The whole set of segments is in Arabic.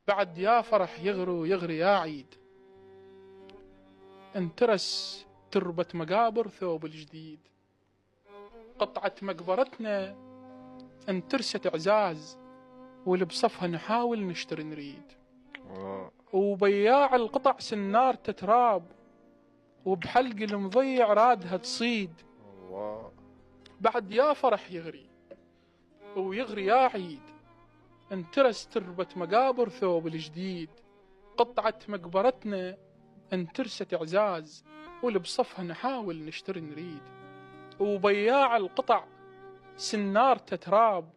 بعد يا فرح يغري ويغري يا عيد، انترس تربة مقابر ثوب الجديد. قطعة مقبرتنا انترست اعزاز، واللي بصفها نحاول نشتري نريد. وبياع القطع سنار تتراب، وبحلق المضيع رادها تصيد. بعد يا فرح يغري ويغري يا عيد، انترس تربة مقابر ثوب الجديد. قطعة مقبرتنا انترست اعزاز، واللي بصفها نحاول نشتري نريد. وبياع القطع سنار تتراب،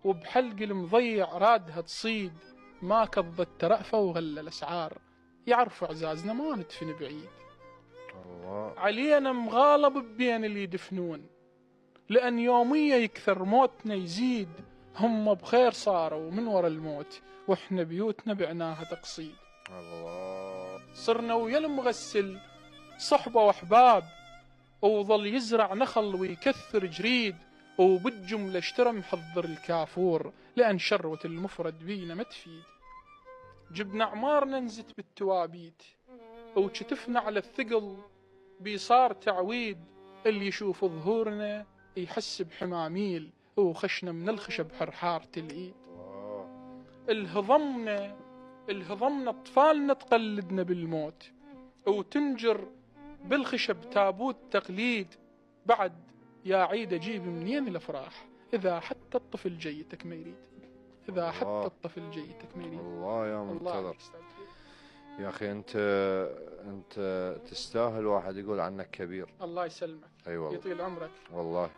وبحلق المضيع رادها تصيد. ما كضت ترأفة وغلى الأسعار، يعرفوا اعزازنا ما ندفن بعيد. علينا مغالب بين اللي يدفنون، لأن يومية يكثر موتنا يزيد. هم بخير صاروا من ورا الموت، واحنا بيوتنا بعناها تقصيد. صرنا ويا المغسل صحبة وأحباب، وظل يزرع نخل ويكثر جريد. وبالجملة اشترى محضر الكافور، لأن شروة المفرد بينا ما تفيد. جبنا عمار ننزت بالتوابيت، وكتفنا على الثقل بيصار تعويد. اللي يشوف ظهورنا يحس بحماميل، وخشنا من الخشب حرحارة الإيد. الهضمنا أطفالنا تقلدنا بالموت، وتنجر بالخشب تابوت تقليد. بعد يا عيد أجيب منين الأفراح، إذا حتى الطفل جيتك ما يريد. إذا حتى الطفل جيتك ما يريد. الله يا منتظر، يا أخي أنت تستاهل واحد يقول عنك كبير. الله يسلمك. أي والله. يطيل عمرك والله.